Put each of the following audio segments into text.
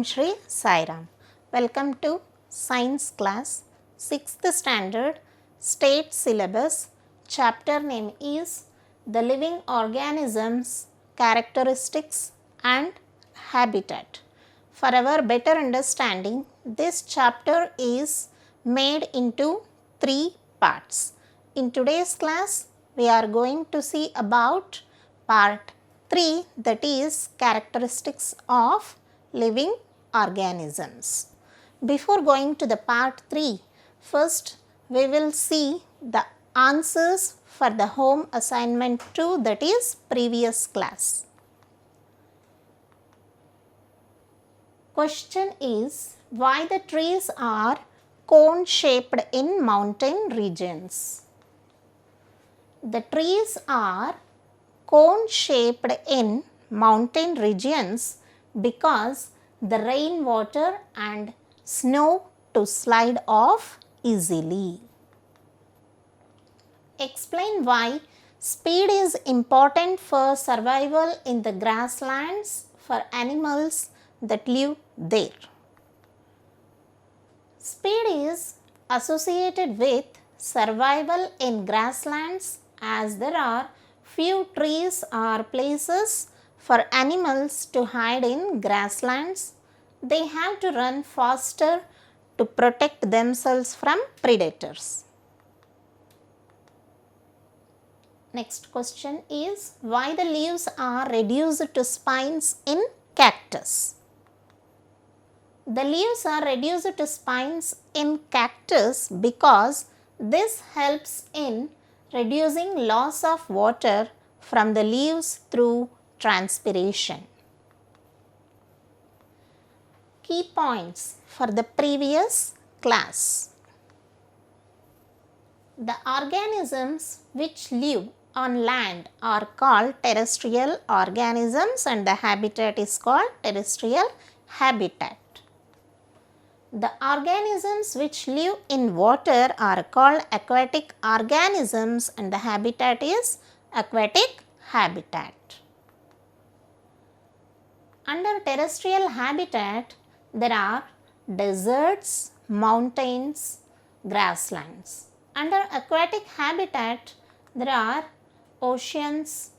Shri Sai Ram. Welcome to Science class, 6th standard, state syllabus. Chapter name is The Living Organisms, Characteristics and Habitat. For our better understanding, this chapter is made into 3 parts. In today's class, we are going to see about part 3, that is characteristics of living organisms. Before going to the part 3, first we will see the answers for the home assignment 2, that is previous class. Question is, why the trees are cone shaped in mountain regions? The trees are cone shaped in mountain regions because the rainwater and snow to slide off easily. Explain why speed is important for survival in the grasslands for animals that live there. Speed is associated with survival in grasslands as there are few trees or places for animals to hide in grasslands. They have to run faster to protect themselves from predators. Next question is, why the leaves are reduced to spines in cactus? The leaves are reduced to spines in cactus because this helps in reducing loss of water from the leaves through transpiration. Key points for the previous class. The organisms which live on land are called terrestrial organisms and the habitat is called terrestrial habitat. The organisms which live in water are called aquatic organisms and the habitat is aquatic habitat. Under terrestrial habitat, there are deserts, mountains, grasslands. Under aquatic habitat, there are oceans,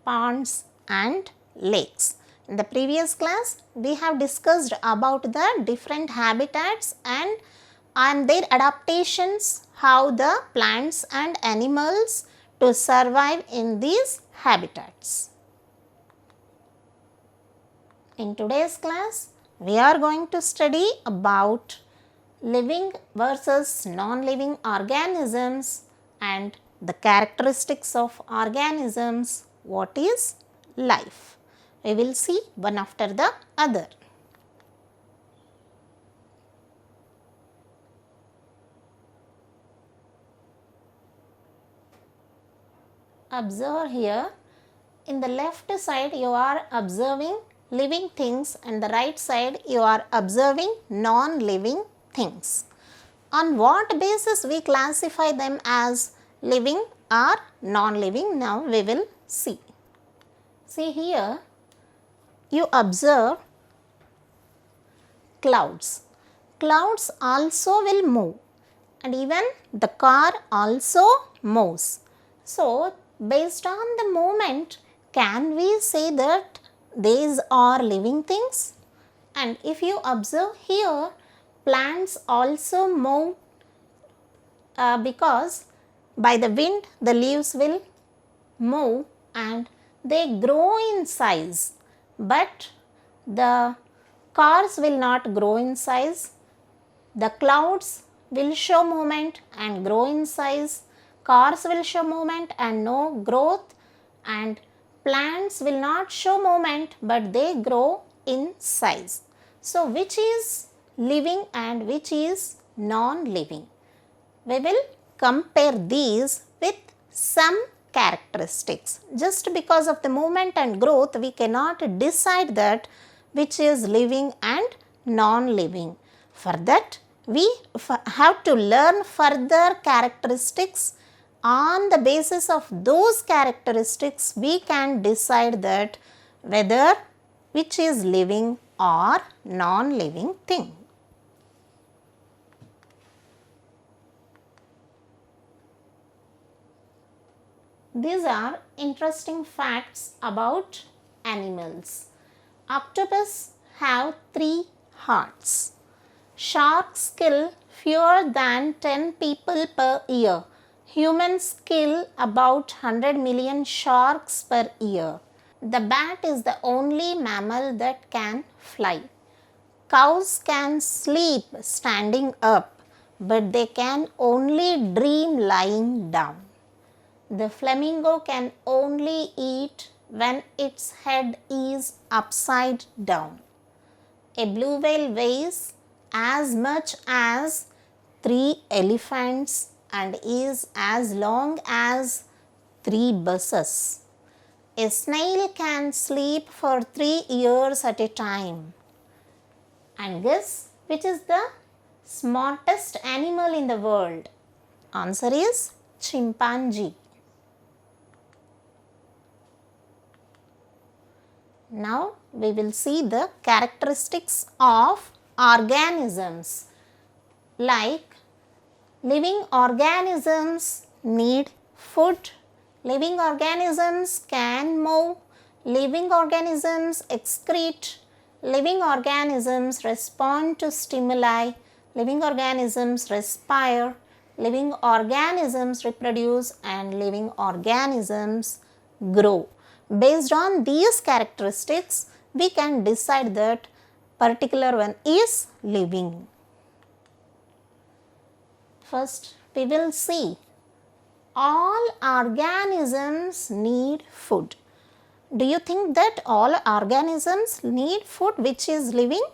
ponds and lakes. In the previous class, we have discussed about the different habitats and their adaptations, how the plants and animals to survive in these habitats. In today's class, we are going to study about living versus non-living organisms and the characteristics of organisms, what is life. We will see one after the other. Observe here, in the left side you are observing living things and the right side you are observing non-living things. On what basis we classify them as living or non-living? Now we will see. See here, you observe clouds. Clouds also will move and even the car also moves. So, based on the movement, can we say that these are living things? And if you observe here, plants also move because by the wind the leaves will move and they grow in size, but the cars will not grow in size. The clouds will show movement and grow in size. Cars will show movement and no growth, and plants will not show movement but they grow in size. So, which is living and which is non-living? We will compare these with some characteristics. Just because of the movement and growth, we cannot decide that which is living and non-living. For that, we have to learn further characteristics. On the basis of those characteristics, we can decide that whether which is living or non-living thing. These are interesting facts about animals. Octopus have 3 hearts. Sharks kill fewer than 10 people per year. Humans kill about 100 million sharks per year. The bat is the only mammal that can fly. Cows can sleep standing up, but they can only dream lying down. The flamingo can only eat when its head is upside down. A blue whale weighs as much as 3 elephants and is as long as 3 buses. A snail can sleep for 3 years at a time. And guess which is the smartest animal in the world? Answer is chimpanzee. Now we will see the characteristics of organisms. Like living organisms need food, living organisms can move, living organisms excrete, living organisms respond to stimuli, living organisms respire, living organisms reproduce, and living organisms grow. Based on these characteristics, we can decide that particular one is living. First, we will see all organisms need food. Do you think that all organisms need food which is living?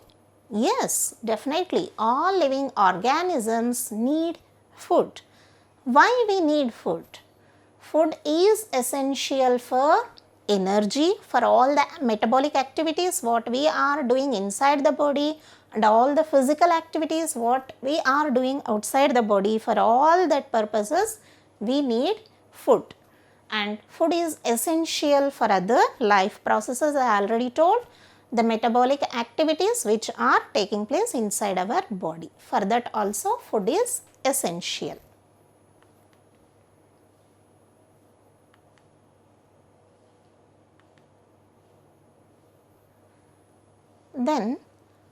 Yes, definitely. All living organisms need food. Why we need food? Food is essential for energy, for all the metabolic activities what we are doing inside the body, and all the physical activities what we are doing outside the body. For all that purposes we need food, and food is essential for other life processes. I already told the metabolic activities which are taking place inside our body. For that also food is essential. Then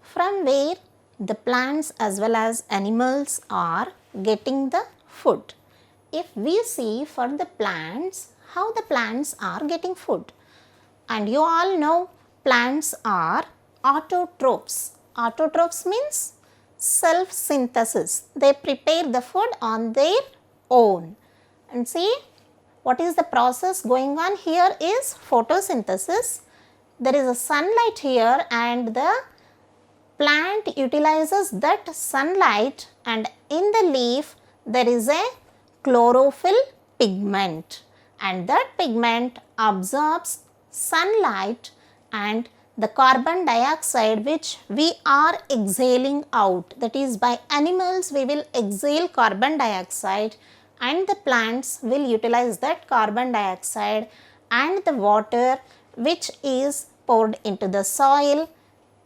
from where the plants as well as animals are getting the food? If we see for the plants, how the plants are getting food, and you all know plants are autotrophs. Autotrophs means self synthesis. They prepare the food on their own. And see what is the process going on here is photosynthesis. There is a sunlight here and the plant utilizes that sunlight, and in the leaf there is a chlorophyll pigment, and that pigment absorbs sunlight and the carbon dioxide which we are exhaling out. That is, by animals we will exhale carbon dioxide and the plants will utilize that carbon dioxide, and the water which is poured into the soil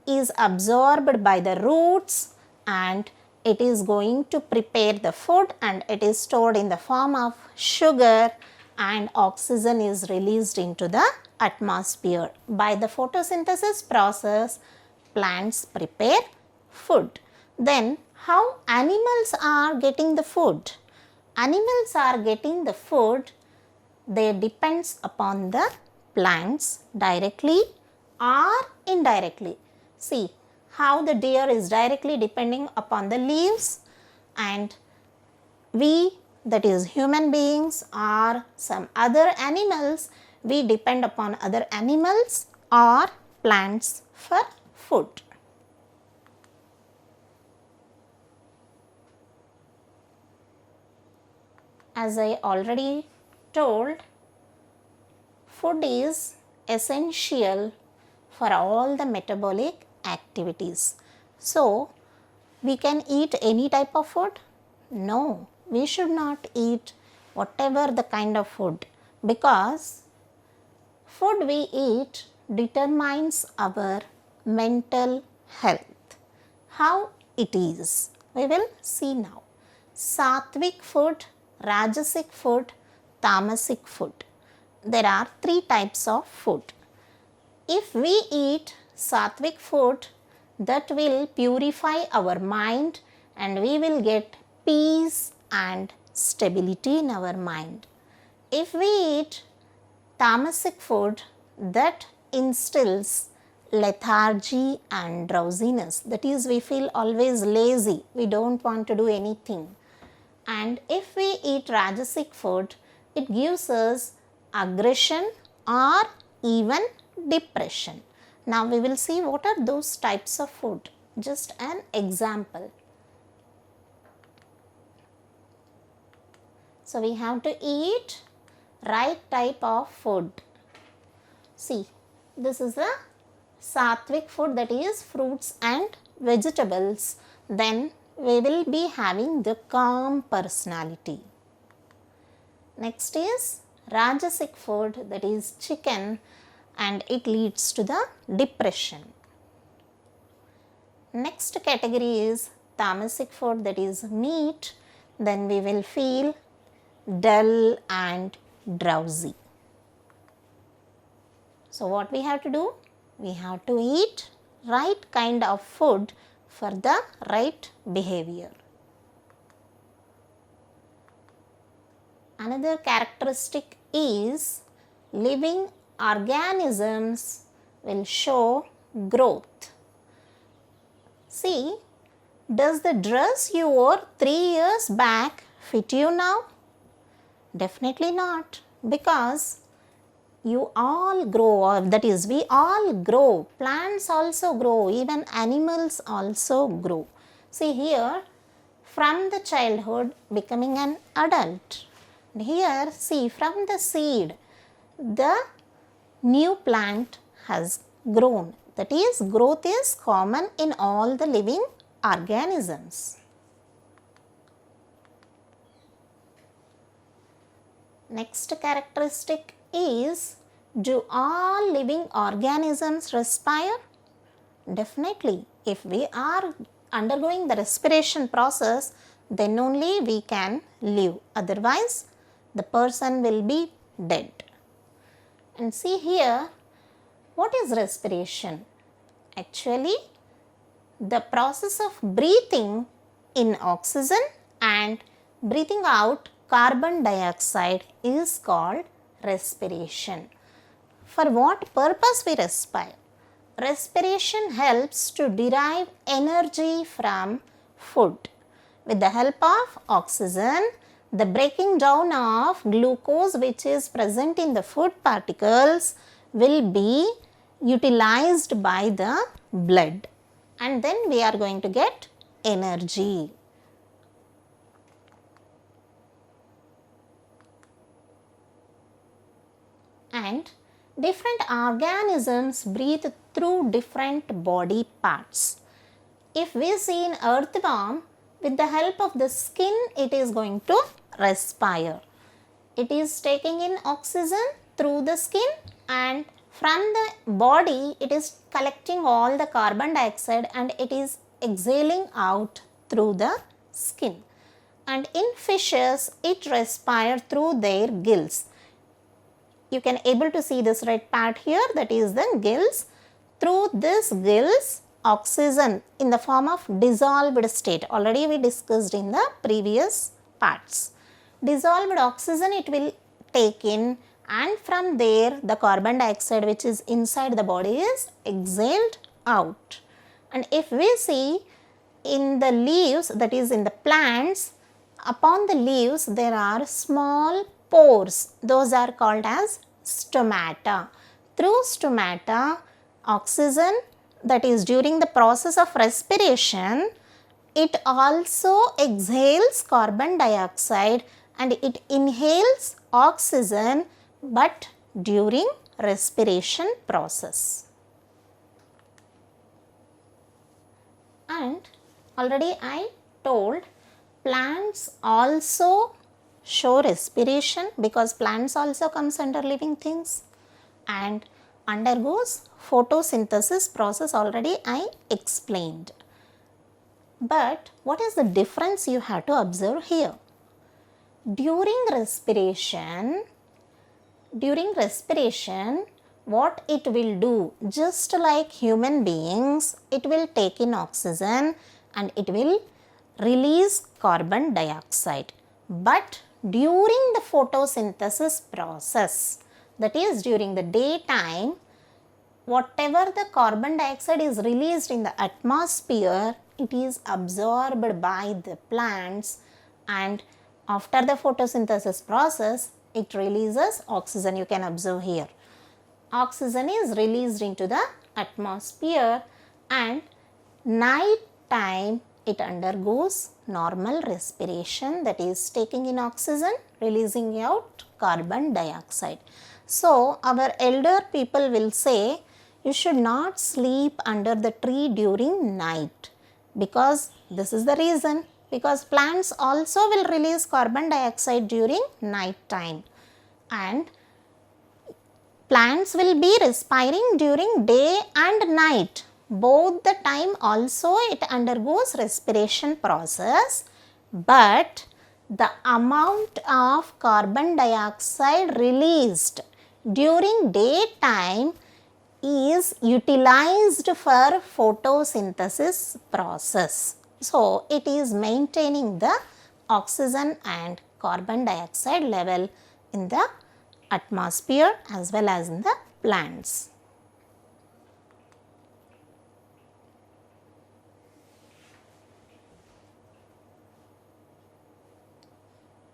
is absorbed by the roots and it is going to prepare the food, and it is stored in the form of sugar, and oxygen is released into the atmosphere. By the photosynthesis process, plants prepare food. Then how animals are getting the food? Animals are getting the food, they depends upon the plants directly or indirectly. See how the deer is directly depending upon the leaves, and we, that is human beings or some other animals, we depend upon other animals or plants for food. As I already told, food is essential for all the metabolic activities. So, we can eat any type of food? No, we should not eat whatever the kind of food, because food we eat determines our mental health. How it is? We will see now. Sattvic food, Rajasic food, Tamasic food. There are three types of food. If we eat sattvic food, that will purify our mind and we will get peace and stability in our mind. If we eat tamasic food, that instills lethargy and drowsiness. That is, we feel always lazy, we don't want to do anything. And if we eat rajasic food, it gives us aggression or even depression. Now we will see what are those types of food. Just an example. So we have to eat right type of food. See, this is a sattvic food, that is fruits and vegetables. Then we will be having the calm personality. Next is rajasic food, that is chicken, and it leads to the depression. Next category is tamasic food, that is meat. Then we will feel dull and drowsy. So what we have to do? We have to eat right kind of food for the right behavior. Another characteristic is living organisms will show growth. See, does the dress you wore 3 years back fit you now? Definitely not, because you all grow, or that is, we all grow. Plants also grow, even animals also grow. See here, from the childhood becoming an adult. Here, see, from the seed, the new plant has grown. That is, growth is common in all the living organisms. Next characteristic is, do all living organisms respire? Definitely. If we are undergoing the respiration process, then only we can live. Otherwise, the person will be dead. And see here, what is respiration? Actually, the process of breathing in oxygen and breathing out carbon dioxide is called respiration. For what purpose we respire? Respiration helps to derive energy from food. With the help of oxygen, the breaking down of glucose which is present in the food particles will be utilized by the blood, and then we are going to get energy. And different organisms breathe through different body parts. If we see in earthworm, with the help of the skin, it is going to respire. It is taking in oxygen through the skin, and from the body, it is collecting all the carbon dioxide and it is exhaling out through the skin. And in fishes, it respires through their gills. You can able to see this red part here, that is the gills. Through this gills, oxygen in the form of dissolved state, already we discussed in the previous parts. Dissolved oxygen it will take in, and from there the carbon dioxide which is inside the body is exhaled out. And if we see in the leaves, that is in the plants, upon the leaves there are small pores, those are called as stomata. Through stomata, oxygen, that is during the process of respiration, it also exhales carbon dioxide and it inhales oxygen, but during respiration process. And already I told, plants also show respiration because plants also comes under living things and undergoes photosynthesis process already I explained. But what is the difference you have to observe here? During respiration, what it will do, just like human beings, it will take in oxygen and it will release carbon dioxide. But during the photosynthesis process, that is during the daytime, whatever the carbon dioxide is released in the atmosphere, it is absorbed by the plants, and after the photosynthesis process, it releases oxygen. You can observe here. Oxygen is released into the atmosphere, and night time it undergoes normal respiration, that is taking in oxygen, releasing out carbon dioxide. So our elder people will say you should not sleep under the tree during night, because this is the reason, because plants also will release carbon dioxide during night time, and plants will be respiring during day and night. Both the time also it undergoes respiration process, but the amount of carbon dioxide released during daytime is utilized for photosynthesis process. So it is maintaining the oxygen and carbon dioxide level in the atmosphere as well as in the plants.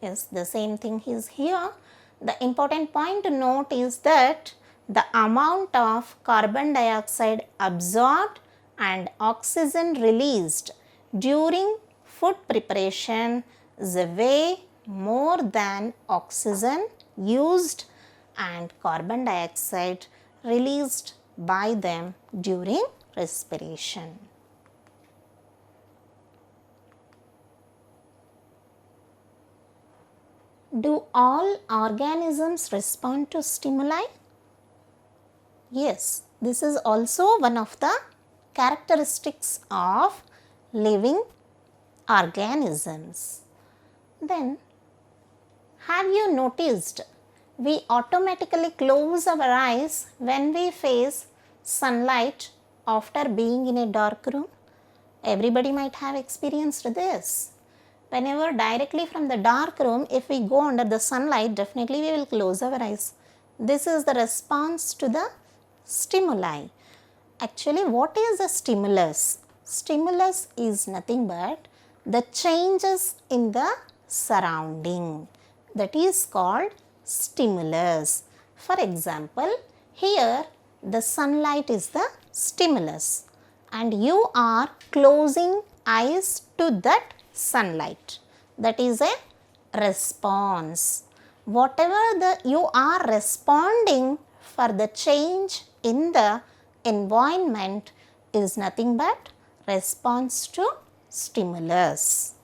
Yes, the same thing is here. The important point to note is that the amount of carbon dioxide absorbed and oxygen released during food preparation is way more than oxygen used and carbon dioxide released by them during respiration. Do all organisms respond to stimuli? Yes, this is also one of the characteristics of living organisms. Then, have you noticed we automatically close our eyes when we face sunlight after being in a dark room? Everybody might have experienced this. Whenever directly from the dark room, if we go under the sunlight, definitely we will close our eyes. This is the response to the stimuli. Actually, what is a stimulus? Stimulus is nothing but the changes in the surrounding. That is called stimulus. For example, here the sunlight is the stimulus and you are closing eyes to that sunlight. That is a response. Whatever you are responding for the change in the environment is nothing but response to stimulus.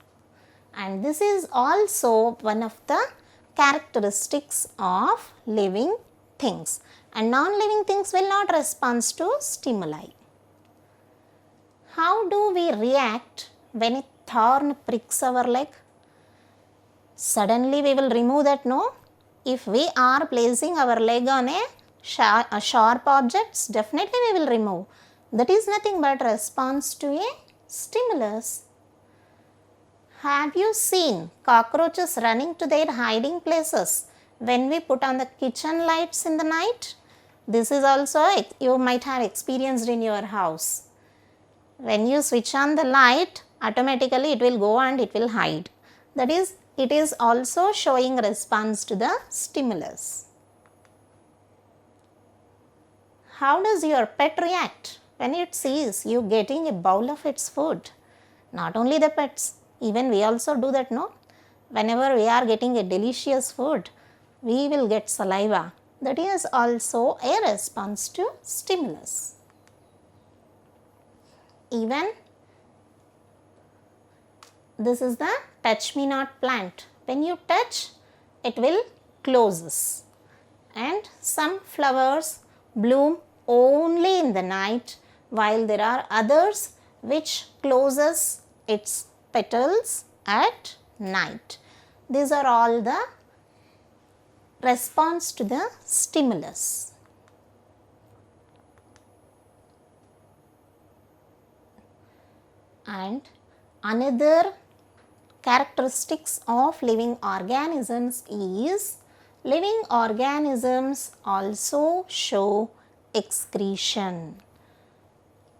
And this is also one of the characteristics of living things, and non-living things will not respond to stimuli. How do we react when a thorn pricks our leg? Suddenly we will remove that, no? If we are placing our leg on a sharp objects, definitely we will remove. That is nothing but response to a stimulus. Have you seen cockroaches running to their hiding places when we put on the kitchen lights in the night? This is also you might have experienced in your house. When you switch on the light, automatically it will go and it will hide. That is, it is also showing response to the stimulus. How does your pet react when it sees you getting a bowl of its food? Not only the pets, even we also do that, no? Whenever we are getting a delicious food, we will get saliva. That is also a response to stimulus. Even this is the touch me not plant. When you touch, it will closes. And some flowers bloom only in the night, while there are others which closes its petals at night. These are all the response to the stimulus. And another characteristics of living organisms is living organisms also show excretion.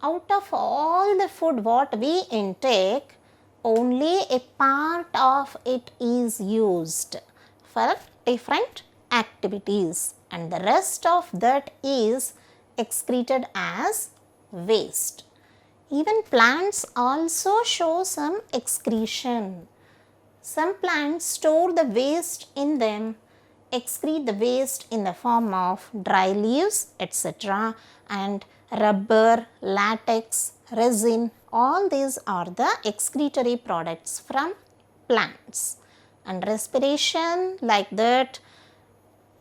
Out of all the food what we intake, only a part of it is used for different activities, and the rest of that is excreted as waste. Even plants also show some excretion. Some plants store the waste in them, excrete the waste in the form of dry leaves, etc., and rubber, latex, resin, all these are the excretory products from plants. And respiration, like that,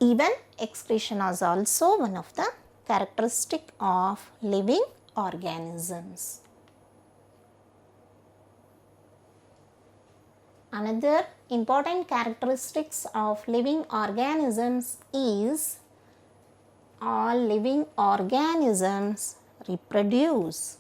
even excretion is also one of the characteristic of living organisms. Another important characteristics of living organisms is all living organisms reproduce.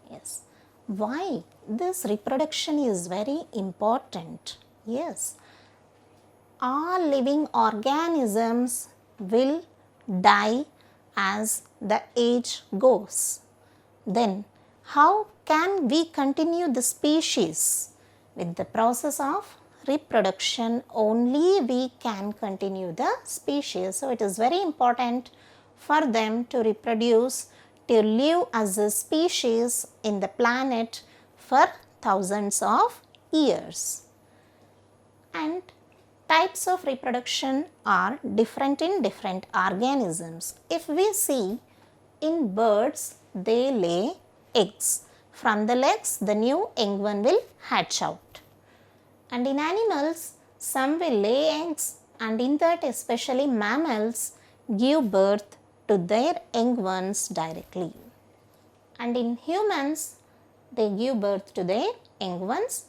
Yes. Why this reproduction is very important? Yes. All living organisms will die as the age goes. Then how can we continue the species? With the process of reproduction only we can continue the species. So it is very important for them to reproduce, to live as a species in the planet for thousands of years. And types of reproduction are different in different organisms. If we see in birds, they lay eggs. From the eggs, the new young one will hatch out. And in animals, some will lay eggs, and in that especially mammals give birth to their young ones directly. And in humans, they give birth to their young ones.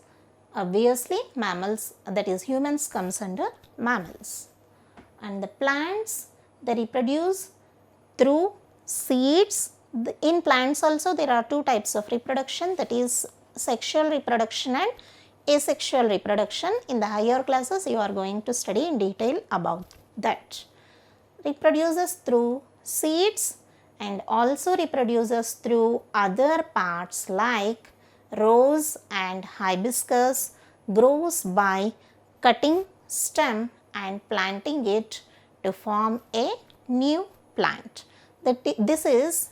Obviously, mammals, that is humans, comes under mammals. And the plants, they reproduce through seeds. In plants also there are two types of reproduction, that is sexual reproduction and asexual reproduction. In the higher classes you are going to study in detail about that. Reproduces through seeds and also reproduces through other parts like rose and hibiscus, grows by cutting stem and planting it to form a new plant. This is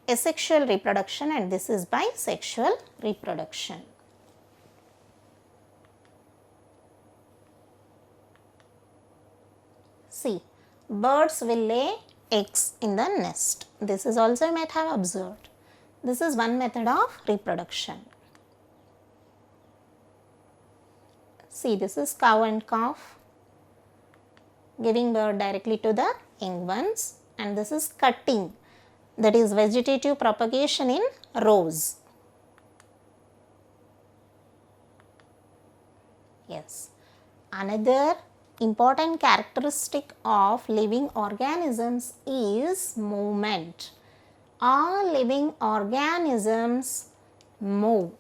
asexual reproduction and this is bisexual reproduction. See, birds will lay eggs in the nest. This is also you might have observed. This is one method of reproduction. See, this is cow and calf giving birth directly to the young ones, and this is cutting, that is vegetative propagation in rose. Yes. Another important characteristic of living organisms is movement. All living organisms move.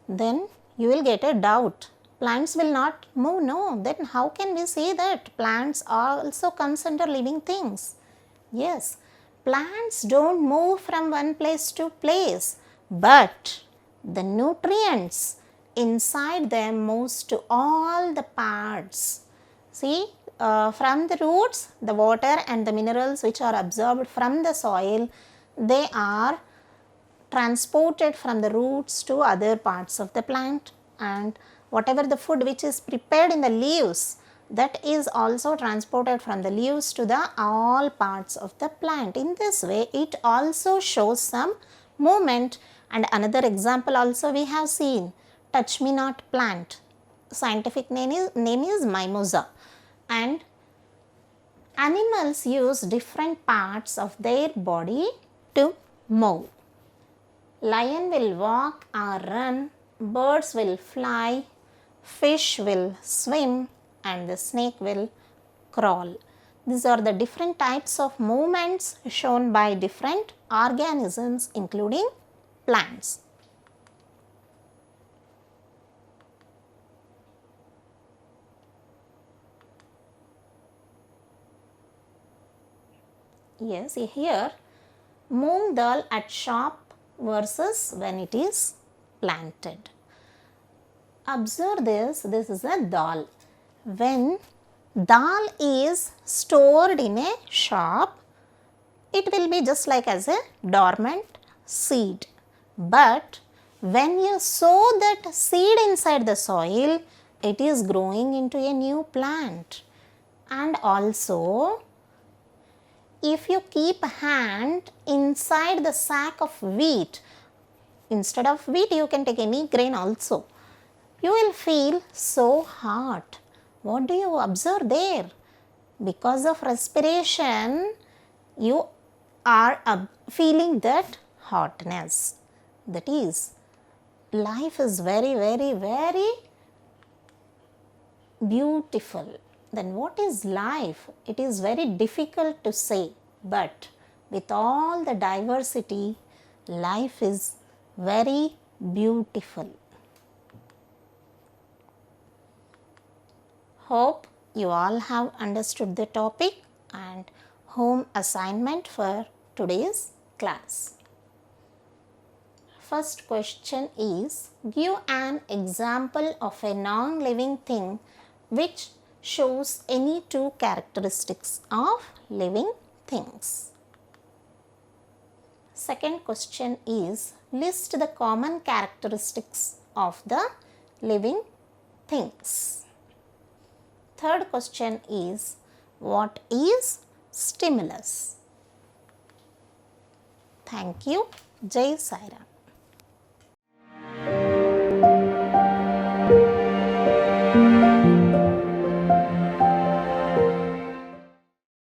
Then you will get a doubt. Plants will not move. No, then how can we say that plants also comes under living things? Yes, plants don't move from one place to place, but the nutrients inside them moves to all the parts. See, from the roots, the water and the minerals which are absorbed from the soil, they are transported from the roots to other parts of the plant, and whatever the food which is prepared in the leaves, that is also transported from the leaves to the all parts of the plant. In this way, it also shows some movement. And another example also we have seen, touch me not plant. scientific name is mimosa. And animals use different parts of their body to move. Lion will walk or run, birds will fly, fish will swim, and the snake will crawl. These are the different types of movements shown by different organisms, including plants. Yes, here moong dal at shop versus when it is planted. Observe this is a dal. When dal is stored in a shop, it will be just like as a dormant seed. But when you sow that seed inside the soil, it is growing into a new plant. And also, if you keep hand inside the sack of wheat, instead of wheat you can take any grain also, you will feel so hot. What do you observe there? Because of respiration, you are feeling that hotness. That is, life is very, very, very beautiful. Then what is life? It is very difficult to say, but with all the diversity, life is very beautiful. Hope you all have understood the topic and home assignment for today's class. First question is, give an example of a non-living thing which shows any two characteristics of living things. Second question is, list the common characteristics of the living things. Third question is, what is stimulus? Thank you. Jai Sai Ram.